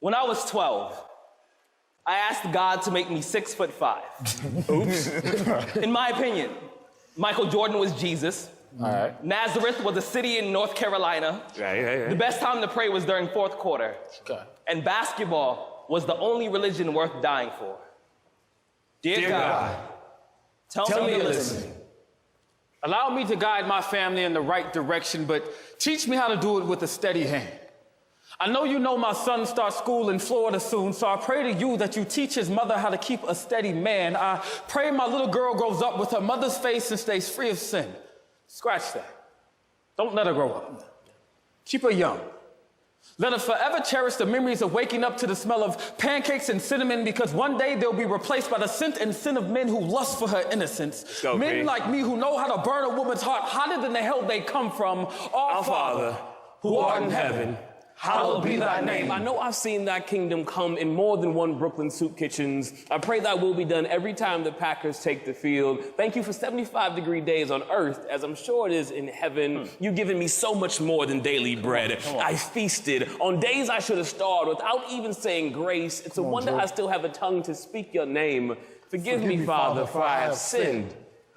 When I was 12, I asked God to make me 6'5". Oops. In my opinion, Michael Jordan was Jesus. All right. Nazareth was a city in North Carolina. Yeah. The best time to pray was during fourth quarter. Okay. And basketball was the only religion worth dying for. Dear God, tell me to listen. Allow me to guide my family in the right direction, but teach me how to do it with a steady hand. I know you know my son starts school in Florida soon, so I pray to you that you teach his mother how to keep a steady man. I pray my little girl grows up with her mother's face and stays free of sin. Scratch that. Don't let her grow up. Keep her young. Let her forever cherish the memories of waking up to the smell of pancakes and cinnamon, because one day they'll be replaced by the scent and sin of men who lust for her innocence. Men like me who know how to burn a woman's heart hotter than the hell they come from. Our Father, who art in heaven, hallowed be thy name. I know I've seen thy kingdom come in more than one Brooklyn soup kitchens. I pray thy will be done every time the Packers take the field. Thank you for 75-degree days on earth, as I'm sure it is in heaven. You've given me so much more than daily bread. I feasted on days I should have starved without even saying grace. It's a wonder I still have a tongue to speak your name. Forgive me, Father, for I have sinned.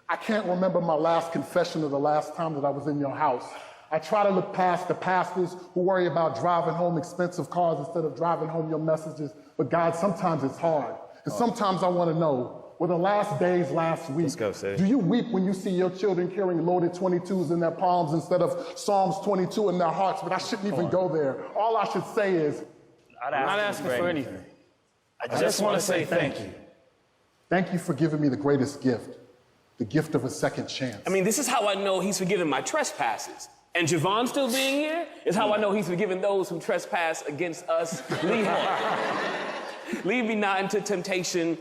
I can't remember my last confession or the last time that I was in your house. I try to look past the pastors who worry about driving home expensive cars instead of driving home your messages. But God, sometimes it's hard. And sometimes I want to know, were the last days last week? Let's go, Sid. Do you weep when you see your children carrying loaded 22s in their palms instead of Psalms 22 in their hearts? But I shouldn't even go there. All I should say is, I'm not asking for anything. I just want to say thank you. Thank you for giving me the greatest gift, the gift of a second chance. I mean, this is how I know he's forgiven my trespasses. And Javon still being here is how I know he's forgiven those who trespass against us. Lead me not into temptation,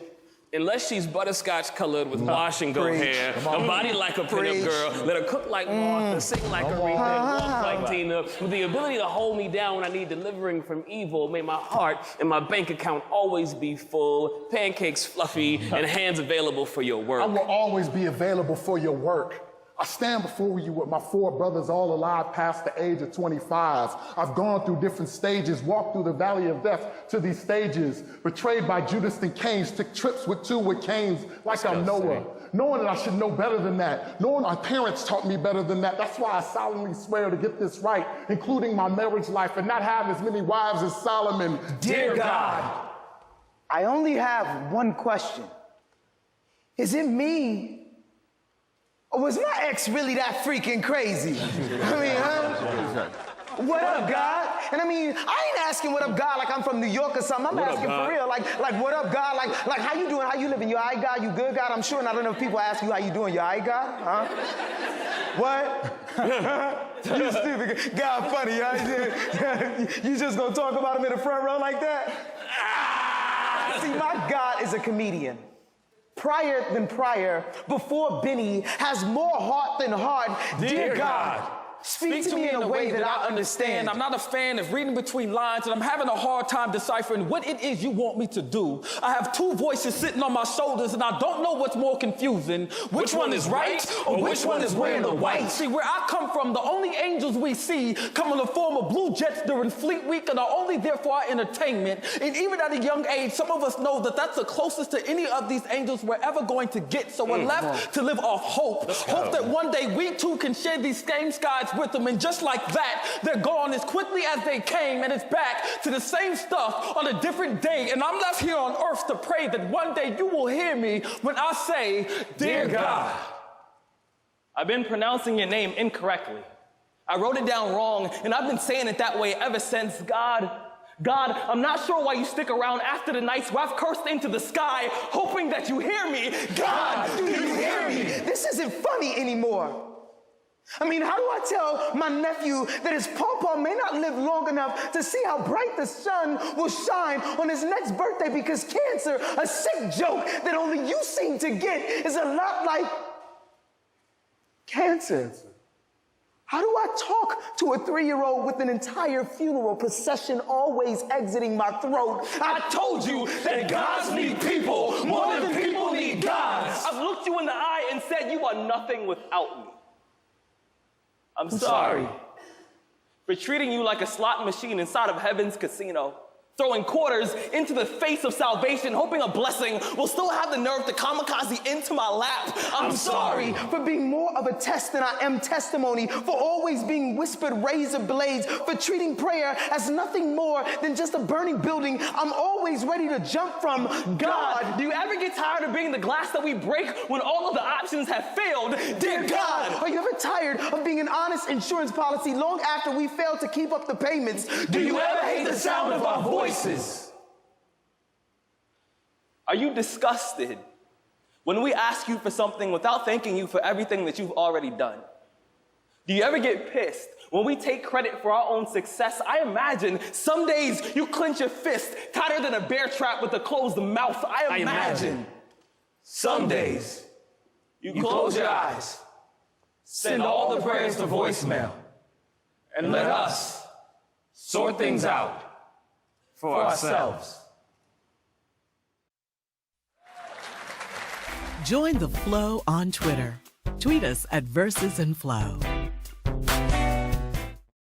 unless she's butterscotch colored with wash and go hair, a body like a pinup girl, let her cook like Martha, sing like Aretha, and walk like Tina, with the ability to hold me down when I need delivering from evil. May my heart and my bank account always be full, pancakes fluffy, and hands available for your work. I will always be available for your work. I stand before you with my 4 brothers all alive past the age of 25. I've gone through different stages, walked through the valley of death to these stages, betrayed by Judas and Cain, took trips with 2 with Cains like I'm Noah, knowing that I should know better than that, knowing my parents taught me better than that. That's why I solemnly swear to get this right, including my marriage life, and not have as many wives as Solomon. Dear God, I only have one question. Is it me? Or was my ex really that freaking crazy? I mean, huh? What up, God? And I mean, I ain't asking what up, God, like I'm from New York or something. I'm asking for real, like what up, God? Like how you doing? How you living? You all right, God? You good, God? I'm sure not enough people ask you how you doing. You all right, God? Huh? What? You stupid. God funny, huh? You just gonna talk about him in the front row like that? See, my God is a comedian. Prior than prior, before Benny, has more heart than heart. Dear God, speak to me in a way that I understand. I'm not a fan of reading between lines, and I'm having a hard time deciphering what it is you want me to do. I have 2 voices sitting on my shoulders, and I don't know what's more confusing. Which one is right, or which one is wearing the white? See, where I come from, the only angels we see come in the form of blue jets during Fleet Week and are only there for our entertainment. And even at a young age, some of us know that that's the closest to any of these angels we're ever going to get. So we're left to live off hope. Hope that one day we too can share these same skies with them, and just like that, they're gone as quickly as they came, and it's back to the same stuff on a different day. And I'm left here on earth to pray that one day you will hear me when I say, Dear God. I've been pronouncing your name incorrectly. I wrote it down wrong, and I've been saying it that way ever since. God, I'm not sure why you stick around after the nights where I've cursed into the sky, hoping that you hear me. God, do you hear me? This isn't funny anymore. I mean, how do I tell my nephew that his pawpaw may not live long enough to see how bright the sun will shine on his next birthday, because cancer, a sick joke that only you seem to get, is a lot like cancer? How do I talk to a 3-year-old with an entire funeral procession always exiting my throat? I told you that gods need people more than people need gods. I've looked you in the eye and said you are nothing without me. I'm sorry for treating you like a slot machine inside of heaven's casino, throwing quarters into the face of salvation, hoping a blessing will still have the nerve to kamikaze into my lap. I'm sorry for being more of a test than I am testimony, for always being whispered razor blades, for treating prayer as nothing more than just a burning building I'm always ready to jump from. God, do you ever get tired of being the glass that we break when all of the options have failed? dear God, are you ever tired of being an honest insurance policy long after we failed to keep up the payments? Do you ever hate the sound of our voices? Are you disgusted when we ask you for something without thanking you for everything that you've already done? Do you ever get pissed when we take credit for our own success? I imagine some days you clench your fist tighter than a bear trap with a closed mouth. I imagine Some days, you close your eyes, send all the prayers to voicemail, and let us sort things out for ourselves. Join the flow on Twitter. Tweet us at Verses and Flow.